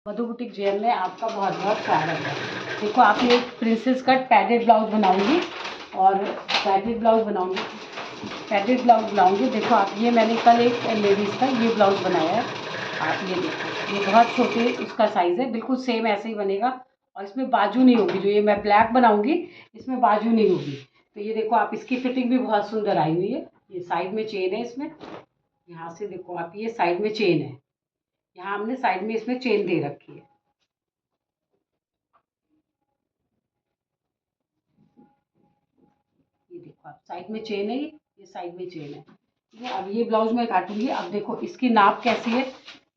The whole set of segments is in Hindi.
मधु बुटीक जेएम में आपका बहुत बहुत स्वागत है। देखो आप ये प्रिंसेस कट पैडेड ब्लाउज बनाऊंगी और पैडेड ब्लाउज बनाऊंगी। देखो आप, ये मैंने कल एक लेडीज़ का ये ब्लाउज बनाया है। आप ये देखो, ये बहुत छोटे उसका साइज़ है, बिल्कुल सेम ऐसे ही बनेगा और इसमें बाजू नहीं होगी। जो ये मैं ब्लैक बनाऊंगी इसमें बाजू नहीं होगी। तो ये देखो आप, इसकी फिटिंग भी बहुत सुंदर आई हुई है। ये साइड में चेन है इसमें, यहाँ से देखो आप, ये साइड में चेन है, यहाँ हमने साइड में इसमें चेन दे रखी है। ये देखो आप, साइड में चेन है, ये साइड में चेन है। ठीक है, अब ये ब्लाउज मैं काटूंगी। अब देखो इसकी नाप कैसी है।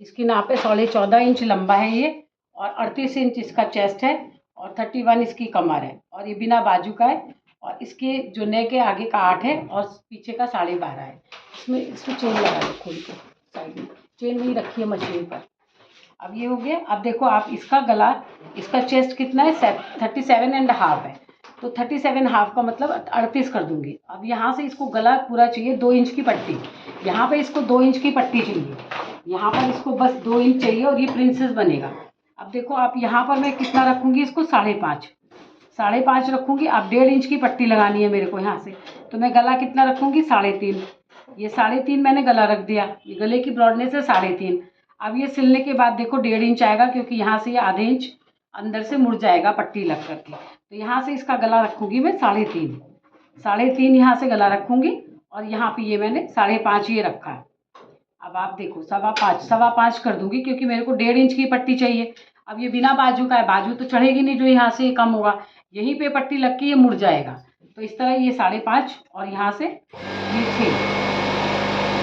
इसकी नाप है 14.5 इंच लंबा है ये, और 38 इंच इसका चेस्ट है, और 31 इसकी कमर है, और ये बिना बाजू का है। और इसके जो नेक है आगे का 8 है और पीछे का 12.5 है। इसमें चेन लगा दो खोल के, साइड में चेन नहीं रखी है मशीन पर। अब ये हो गया। अब देखो आप, इसका गला, इसका चेस्ट कितना है, 37.5 है। तो 37.5 का मतलब 38 कर दूंगी। अब यहाँ से इसको गला पूरा चाहिए 2 इंच की पट्टी। यहाँ पे इसको 2 इंच की पट्टी चाहिए, यहाँ पर इसको बस 2 इंच चाहिए और ये प्रिंसेस बनेगा। अब देखो आप, यहाँ पर मैं कितना रखूँगी इसको, 5.5 रखूँगी। अब 1.5 इंच की पट्टी लगानी है मेरे को यहाँ से, तो मैं गला कितना रखूँगी, 3.5। ये 3.5 मैंने गला रख दिया। ये गले की ब्रॉडनेस है 3.5। अब ये सिलने के बाद देखो 1.5 इंच आएगा, क्योंकि यहाँ से ये आधे इंच अंदर से मुड़ जाएगा पट्टी लग करके। तो यहाँ से इसका गला रखूँगी मैं 3.5 यहाँ से गला रखूँगी, और यहाँ पे ये मैंने 5.5 ये रखा है। अब आप देखो 5.25 कर दूंगी, क्योंकि मेरे को 1.5 इंच की पट्टी चाहिए। अब ये बिना बाजू का है, बाजू तो चढ़ेगी नहीं, जो यहाँ से कम होगा यहीं पे पट्टी लग के ये मुड़ जाएगा। तो इस तरह ये 5.5 और यहाँ से ये 6,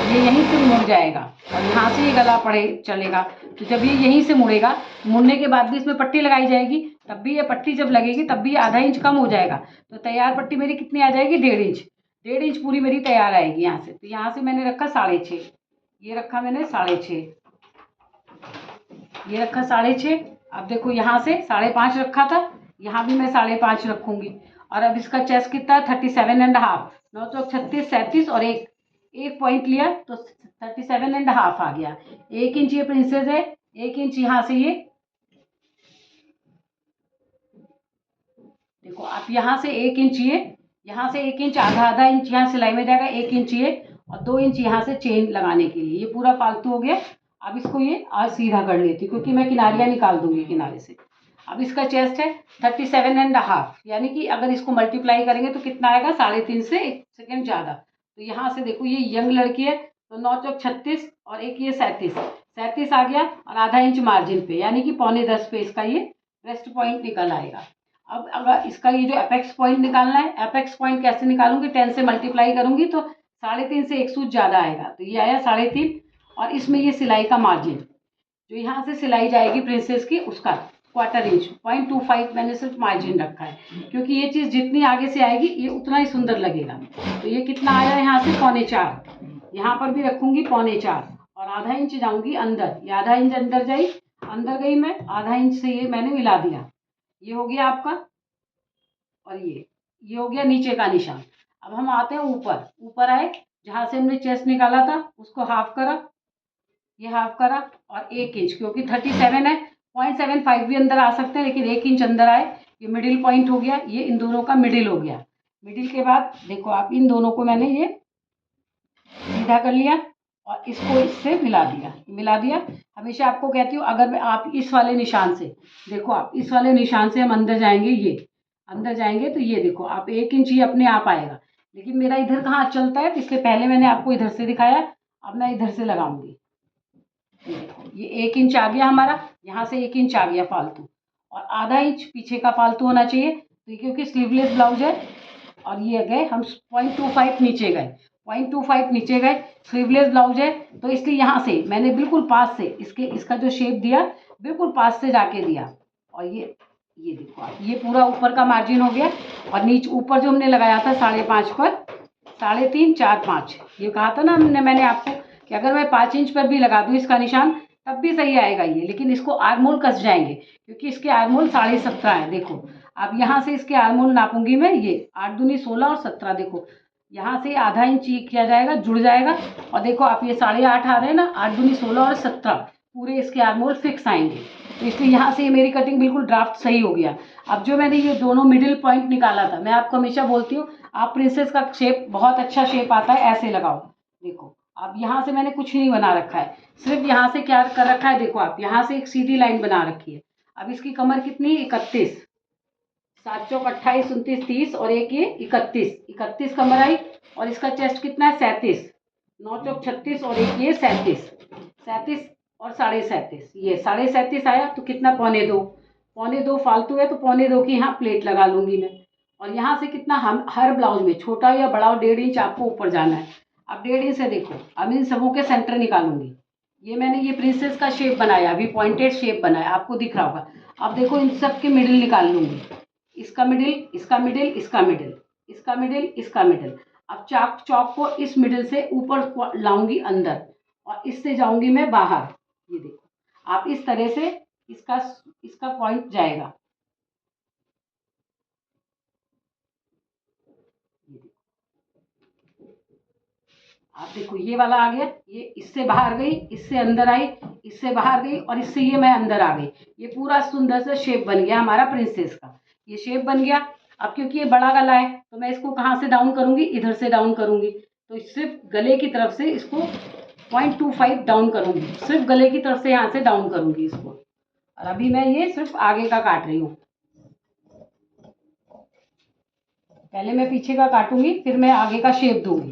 ये यहीं से मुड़ जाएगा और यहाँ से ये गला पड़े चलेगा। तो जब ये यहीं से मुड़ेगा, मुड़ने के बाद भी इसमें पट्टी लगाई जाएगी, तब भी ये पट्टी जब लगेगी तब भी ये आधा इंच कम हो जाएगा। तो तैयार पट्टी मेरी कितनी आ जाएगी, 1.5 इंच पूरी मेरी तैयार आएगी यहाँ से। तो यहाँ से मैंने रखा 6.5, ये रखा मैंने 6.5, ये रखा 6.5। अब देखो यहाँ से 5.5 रखा था, यहाँ भी मैं 5.5 रखूँगी। और अब इसका चेस्ट कितना है, 37.5, 9 चौक 36, 37 और एक पॉइंट लिया तो 37.5 आ गया। 1 इंच ये प्रिंसेस है, 1 इंच यहाँ से ये देखो आप, यहाँ से 1 इंच ये, यहाँ से 1 इंच, आधा इंच यहाँ सिलाई में जाएगा, 1 इंच ये और 2 इंच यहाँ से चेन लगाने के लिए। ये पूरा फालतू हो गया। अब इसको ये आज सीधा कर लेती, क्योंकि मैं किनारियाँ निकाल दूंगी किनारे से। अब इसका चेस्ट है 37.5, यानी कि अगर इसको मल्टीप्लाई करेंगे तो कितना आएगा, 3.5 से 1 सेकेंड ज़्यादा। तो यहाँ से देखो ये यंग लड़की है, तो 9 चौक 36 और एक ये 37 आ गया, और आधा इंच मार्जिन पे, यानी कि 9.25 पे इसका ये रेस्ट पॉइंट निकल आएगा। अब अगर इसका ये जो अपेक्स पॉइंट निकालना है, अपेक्स पॉइंट कैसे निकालूंगी, 10 से मल्टीप्लाई करूंगी तो 3.5 से 1 सूच ज़्यादा आएगा। तो ये आया 3.5, और इसमें ये सिलाई का मार्जिन जो यहाँ से सिलाई जाएगी प्रिंसेस की, उसका 1/4 इंच, 0.25 मैंने सिर्फ मार्जिन रखा है, क्योंकि ये चीज़ जितनी आगे से आएगी ये उतना ही सुंदर लगेगा। तो ये कितना आया यहाँ से, 4.25, यहाँ पर भी रखूँगी 4.25, और आधा इंच जाऊँगी अंदर। ये आधा इंच अंदर गई मैं, आधा इंच से ये मैंने मिला दिया। ये हो गया आपका, और ये हो गया नीचे का निशान। अब हम आते हैं ऊपर आए, जहाँ से हमने चेस्ट निकाला था उसको हाफ करा, ये हाफ करा, और 1 इंच, क्योंकि 37 है, 0.75 भी अंदर आ सकते हैं, लेकिन 1 इंच अंदर आए। ये मिडिल पॉइंट हो गया, ये इन दोनों का मिडिल हो गया। मिडिल के बाद देखो आप, इन दोनों को मैंने ये सीधा कर लिया और इसको इससे मिला दिया। हमेशा आपको कहती हूँ, अगर आप इस वाले निशान से देखो, आप इस वाले निशान से हम अंदर जाएंगे, ये अंदर जाएंगे तो ये देखो आप 1 इंच ये अपने आप आएगा। लेकिन मेरा इधर कहाँ चलता है, इसलिए पहले मैंने आपको इधर से दिखाया, अब मैं इधर से लगाऊंगी। ये 1 इंच आ गया हमारा, यहाँ से 1 इंच आ गया फालतू, और आधा इंच पीछे का फालतू होना चाहिए। तो क्योंकि स्लीवलेस ब्लाउज है, और ये गए हम 0.25 नीचे गए, 0.25 नीचे गए, स्लीवलेस ब्लाउज है, तो इसलिए यहाँ से मैंने बिल्कुल पास से इसका जो शेप दिया, बिल्कुल पास से जाके दिया। और ये देखो आप, ये पूरा ऊपर का मार्जिन हो गया, और नीचे ऊपर जो हमने लगाया था 5.5 पर, 3.5, 4, 5, ये कहा था ना मैंने आपको कि अगर मैं 5 इंच पर भी लगा दूँ इसका निशान तब भी सही आएगा ये। लेकिन इसको आर्मोल कस जाएंगे, क्योंकि इसके आर्मोल 17.5 है। देखो अब यहाँ से इसके आर्मोल नापूंगी मैं, ये 8 दूनी 16 और 17, देखो यहाँ से आधा इंच किया जाएगा, जुड़ जाएगा। और देखो आप, ये 8.5 आ रहे हैं ना, 8 दूनी 16 और 17, पूरे इसके आर्मोल फिक्स आएंगे। तो इसलिए यहाँ से ये मेरी कटिंग बिल्कुल ड्राफ्ट सही हो गया। अब जो मैंने ये दोनों मिडिल पॉइंट निकाला था, मैं आपको हमेशा बोलती हूँ आप प्रिंसेस का शेप बहुत अच्छा शेप आता है, ऐसे लगाओ। देखो अब यहाँ से मैंने कुछ नहीं बना रखा है, सिर्फ यहाँ से क्या कर रखा है, देखो आप यहाँ से एक सीधी लाइन बना रखी है। अब इसकी कमर कितनी, 31, 7 चौक 28, 29, 30 और एक ये 31 कमर आई। और इसका चेस्ट कितना है, 37, 9 चौक 36 और एक ये 37 और 37.5, ये 37.5 आया। तो कितना, 1.25, 1.25 फालतू है तो 1.25 की यहाँ प्लेट लगा लूंगी मैं। और यहाँ से कितना, हम हर ब्लाउज में छोटा या बड़ा 1.5 इंच आपको ऊपर जाना है। अब 1.5 इंच से देखो, अब इन सबों के सेंटर निकालूंगी। ये मैंने ये प्रिंसेस का शेप बनाया, अभी पॉइंटेड शेप बनाया, आपको दिख रहा होगा। अब देखो इन सब के मिडिल निकाल लूंगी, इसका मिडिल, इसका मिडिल, इसका मिडिल, इसका मिडिल, इसका मिडिल। अब चौक को इस मिडिल से ऊपर लाऊंगी अंदर और इससे जाऊंगी मैं बाहर। ये देखो आप इस तरह से इसका इसका पॉइंट जाएगा। ये देखो, आप देखो ये वाला आ गया, ये इससे बाहर गई, इससे अंदर आई, इससे बाहर गई और इससे ये मैं अंदर आ गई। ये पूरा सुंदर सा शेप बन गया हमारा प्रिंसेस का, ये शेप बन गया। अब क्योंकि ये बड़ा गला है तो मैं इसको कहाँ से डाउन करूंगी, इधर से डाउन करूंगी। तो सिर्फ गले की तरफ से इसको 0.25 डाउन करूंगी, सिर्फ गले की तरफ से यहाँ से डाउन करूंगी इसको। और अभी मैं ये सिर्फ आगे का काट रही हूँ, पहले मैं पीछे का काटूंगी फिर मैं आगे का शेप दूंगी।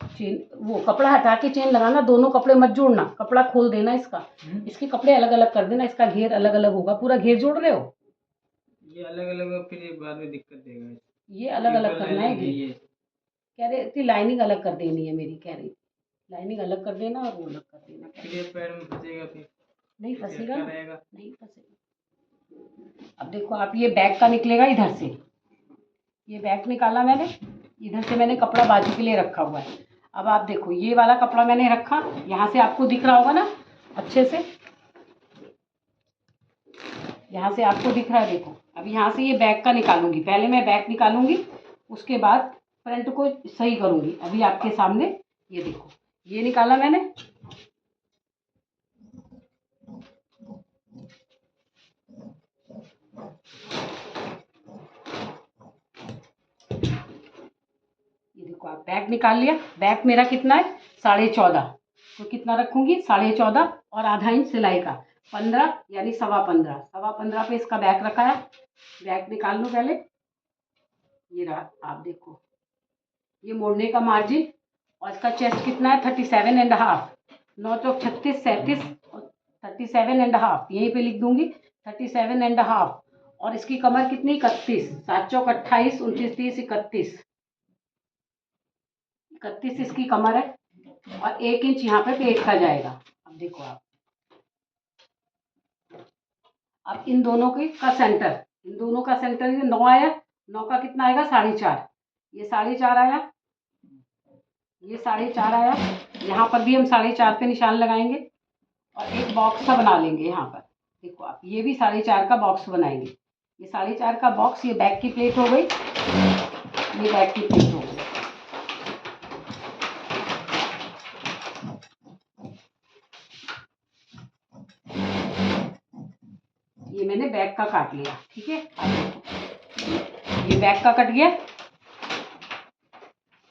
चेन, वो कपड़ा हटा के चेन लगाना, दोनों कपड़े मत जोड़ना, कपड़ा खोल देना इसका, इसके कपड़े अलग अलग कर देना, इसका घेर अलग अलग होगा। पूरा घेर जोड़ रहे हो, ये अलग अलग, फिर ये बाद में दिक्कत देगा। ये अलग अलग करना है घेर। कह रहे थी लाइनिंग अलग कर देनी है मेरी, कह रही लाइनिंग अलग कर देना और वो अलग कर देना। फिर ये पैर में फंसेगा, फिर नहीं फंसेगा ना, रहेगा, नहीं फंसेगा। अब देखो आप, ये बैक का निकलेगा इधर से, ये बैक निकाला मैंने, इधर से मैंने कपड़ा बाजू के लिए रखा हुआ है। अब आप देखो ये वाला कपड़ा मैंने रखा, यहाँ से आपको दिख रहा होगा ना अच्छे से, यहाँ से आपको दिख रहा है। देखो अब यहाँ से ये बैक का निकालूंगी, पहले मैं बैक निकालूंगी उसके बाद फ्रंट को सही करूंगी। अभी आपके सामने ये देखो, ये निकाला मैंने, ये देखो आप बैक निकाल लिया। बैक मेरा कितना है, 14.5, तो कितना रखूंगी, 14.5 और आधा इंच सिलाई का, 15 यानी 15.25, 15.25 पे इसका बैक रखा है। बैक निकाल लो पहले, ये रहा, आप देखो ये मोड़ने का मार्जिन। और इसका चेस्ट कितना है, 37.5, 9 चौक 36, 37 और 37.5, यहीं पे लिख दूंगी 37.5। और इसकी कमर कितनी, 31, 7 चौक 28, 29, 30, 31 इसकी कमर है। और 1 इंच यहाँ पे पेट का जाएगा। अब देखो आप, अब इन दोनों का सेंटर, इन दोनों का सेंटर ये 9 आया, 9 का कितना आएगा, 4.5, ये 4.5 आया, ये 4.5 आया। यहाँ पर भी हम 4.5 पे निशान लगाएंगे और एक बॉक्स सा बना लेंगे यहाँ पर। देखो आप, ये भी 4.5 का बॉक्स बनाएंगे। ये 4.5 का बॉक्स, ये बैक की प्लेट हो गई, ये बैक की प्लेट हो गई। ये मैंने बैक का काट लिया, ठीक है। ये बैक का कट गया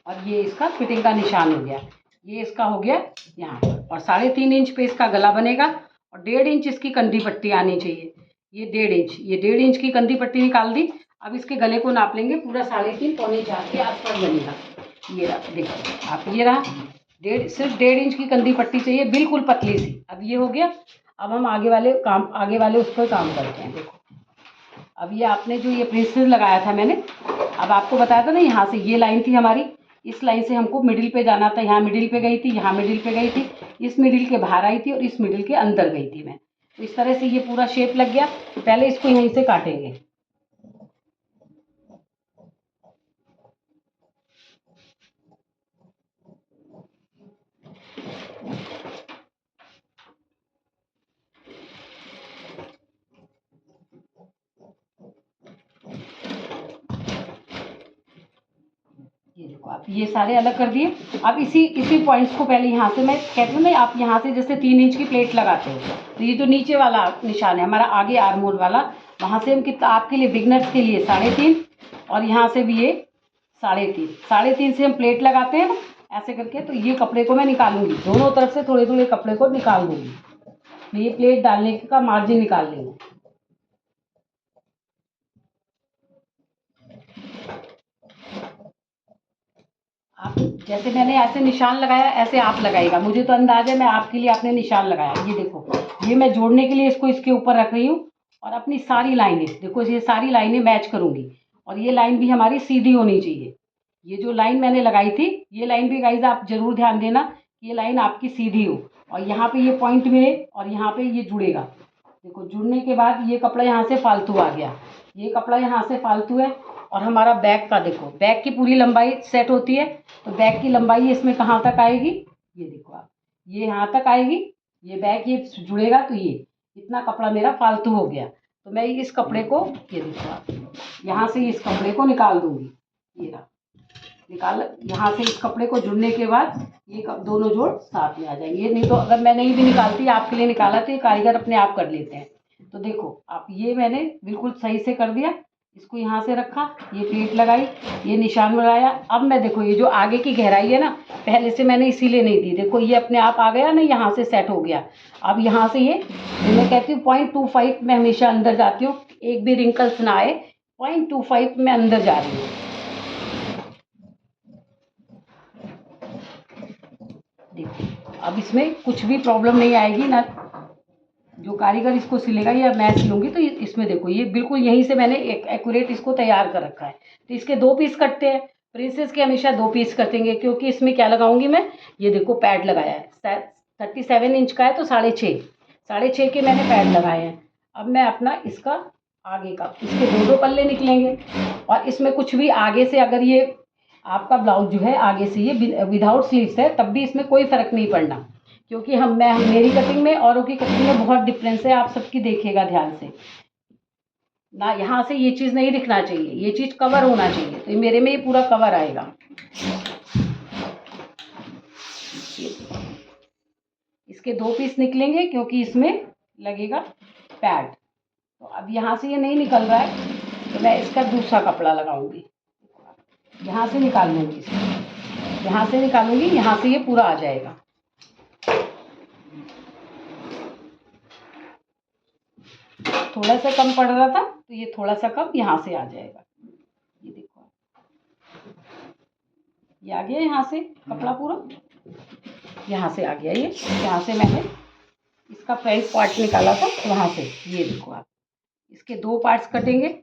और ये इसका फिटिंग का निशान हो गया। ये इसका हो गया यहाँ पर, और 3.5 इंच पे इसका गला बनेगा और 1.5 इंच इसकी कंधी पट्टी आनी चाहिए। ये 1.5 इंच, ये 1.5 इंच की कंधी पट्टी निकाल दी। अब इसके गले को नाप लेंगे, पूरा 3.5 पौने 4 के आसपास बनेगा। ये रहा, देखो आप, ये रहा सिर्फ 1.5 इंच की कंधी पट्टी चाहिए, बिल्कुल पतली सी। अब ये हो गया। अब हम आगे वाले उस पर काम करते हैं। देखो अब ये आपने जो ये प्रिंसेस लगाया था मैंने, अब आपको बताया था ना, यहाँ से ये लाइन थी हमारी, इस लाइन से हमको मिडिल पे जाना था। यहाँ मिडिल पे गई थी, यहाँ मिडिल पे गई थी, इस मिडिल के बाहर आई थी और इस मिडिल के अंदर गई थी मैं। तो इस तरह से ये पूरा शेप लग गया। पहले इसको यहीं से काटेंगे। ये देखो आप ये सारे अलग कर दिए। अब इसी पॉइंट्स को पहले यहाँ से मैं कहती हूँ ना, आप यहाँ से जैसे 3 इंच की प्लेट लगाते हो, तो ये जो नीचे वाला निशान है हमारा आगे आर्म होल वाला, वहाँ से हम कितना आपके लिए बिगनर्स के लिए 3.5, और यहाँ से भी ये 3.5 से हम प्लेट लगाते हैं ना ऐसे करके। तो ये कपड़े को मैं निकालूंगी, दोनों तरफ से थोड़े थोड़े कपड़े को निकाल दूंगी। तो ये प्लेट डालने का मार्जिन निकाल लेंगे। आप जैसे मैंने ऐसे निशान लगाया ऐसे आप लगाएगा, मुझे तो अंदाज़ है, मैं आपके लिए आपने निशान लगाया। ये देखो, ये मैं जोड़ने के लिए इसको इसके ऊपर रख रही हूँ, और अपनी सारी लाइनें देखो, ये सारी लाइनें मैच करूँगी, और ये लाइन भी हमारी सीधी होनी चाहिए। ये जो लाइन मैंने लगाई थी, ये लाइन भी गाइज आप ज़रूर ध्यान देना, ये लाइन आपकी सीधी हो, और यहाँ पे ये पॉइंट मिले, और यहाँ पे ये जुड़ेगा। देखो, जुड़ने के बाद ये कपड़ा यहाँ से फालतू आ गया, ये कपड़ा यहाँ से फालतू है। और हमारा बैक का देखो, बैक की पूरी लंबाई सेट होती है, तो बैक की लंबाई इसमें कहाँ तक आएगी, ये देखो आप, ये यहाँ तक आएगी। ये बैक ये जुड़ेगा, तो ये इतना कपड़ा मेरा फालतू हो गया। तो मैं इस कपड़े को, ये देखो आप, यहाँ से इस कपड़े को निकाल दूंगी। ये रहा, निकाल। यहाँ से इस कपड़े को जुड़ने के बाद ये दोनों जोड़ साथ में आ जाएंगे। नहीं तो अगर मैं नहीं भी निकालती, आपके लिए निकाला, तो ये कारीगर अपने आप कर लेते हैं। तो देखो आप, ये मैंने बिल्कुल सही से कर दिया। इसको यहाँ से रखा, ये प्लेट लगाई, ये निशान लगाया। अब मैं देखो, ये जो आगे की गहराई है ना, पहले से मैंने इसीलिए नहीं दी, देखो ये अपने आप आ गया ना, यहाँ से सेट हो गया। अब यहाँ से ये मैं कहती हूँ 0.25 मैं हमेशा अंदर जाती हूँ, एक भी रिंकल्स ना आए। 0.25 में अंदर जा रही हूँ। देखो, अब इसमें कुछ भी प्रॉब्लम नहीं आएगी ना, जो कारीगर इसको सिलेगा या मैं सिलूंगी, तो इसमें देखो, ये बिल्कुल यहीं से मैंने एक्यूरेट इसको तैयार कर रखा है। तो इसके 2 पीस कटते हैं, प्रिंसेस के हमेशा 2 पीस कटेंगे, क्योंकि इसमें क्या लगाऊंगी मैं, ये देखो पैड लगाया है, 37 इंच का है, तो 6.5 के मैंने पैड लगाए हैं। अब मैं अपना इसका आगे का, इसके 2 पल्ले निकलेंगे, और इसमें कुछ भी आगे से, अगर ये आपका ब्लाउज जो है आगे से ये विदाउट स्लीव्स है, तब भी इसमें कोई फ़र्क नहीं पड़ना, क्योंकि मेरी कटिंग में औरों की कटिंग में बहुत डिफरेंस है। आप सबकी देखिएगा ध्यान से ना, यहाँ से ये चीज़ नहीं दिखना चाहिए, ये चीज़ कवर होना चाहिए। तो मेरे में ये पूरा कवर आएगा। इसके 2 पीस निकलेंगे, क्योंकि इसमें लगेगा पैड। तो अब यहाँ से ये नहीं निकल रहा है, तो मैं इसका दूसरा कपड़ा लगाऊंगी। यहाँ से निकाल लूँगी, यहाँ से निकालूंगी, यहाँ से ये पूरा आ जाएगा। थोड़ा सा कम पड़ रहा था, तो ये थोड़ा सा कम यहाँ से आ जाएगा। ये देखो, ये आ गया, यहाँ से कपड़ा पूरा यहाँ से आ गया। ये यहाँ से मैंने इसका फ्रंट पार्ट निकाला था, वहाँ से ये देखो आप, इसके 2 पार्ट्स कटेंगे।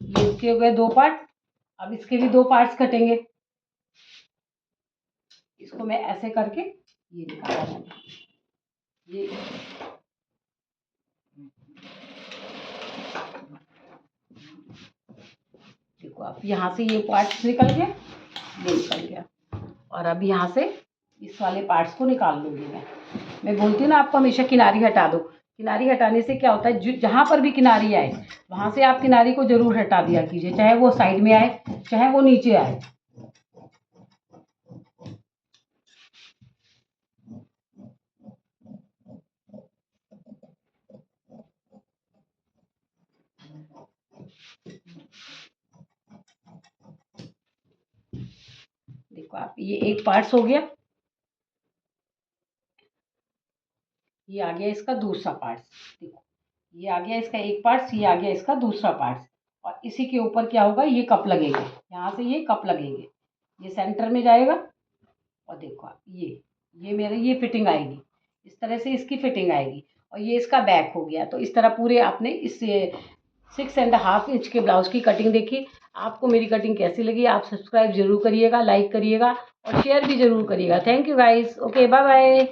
ये इसके हो गए 2 पार्ट। अब इसके भी 2 पार्ट्स कटेंगे। इसको मैं ऐसे करके ये निकाला मैंने, ये देखो आप, यहाँ से ये पार्ट्स निकल गया, ये निकल गया। और अब यहाँ से इस वाले पार्ट्स को निकाल लूँगी मैं बोलती हूँ ना, आपको हमेशा किनारी हटा दो। किनारी हटाने से क्या होता है, जहाँ पर भी किनारी आए, वहाँ से आप किनारी को ज़रूर हटा दिया कीजिए, चाहे वो साइड में आए, चाहे वो नीचे आए। देखो आप, ये एक पार्ट्स हो गया, ये आ गया इसका दूसरा पार्ट्स। देखो, ये आ गया इसका एक पार्ट्स, ये आ गया इसका दूसरा पार्ट्स। और इसी के ऊपर क्या होगा, ये कप लगेंगे, यहाँ से ये कप लगेंगे, ये सेंटर में जाएगा। और देखो आप, ये मेरे ये फिटिंग आएगी, इस तरह से इसकी फिटिंग आएगी। और ये इसका बैक हो गया। तो इस तरह पूरे आपने इस 6.5 इंच के ब्लाउज की कटिंग देखी। आपको मेरी कटिंग कैसी लगी, आप सब्सक्राइब जरूर करिएगा, लाइक करिएगा, और शेयर भी जरूर करिएगा। Thank you guys, okay, bye bye.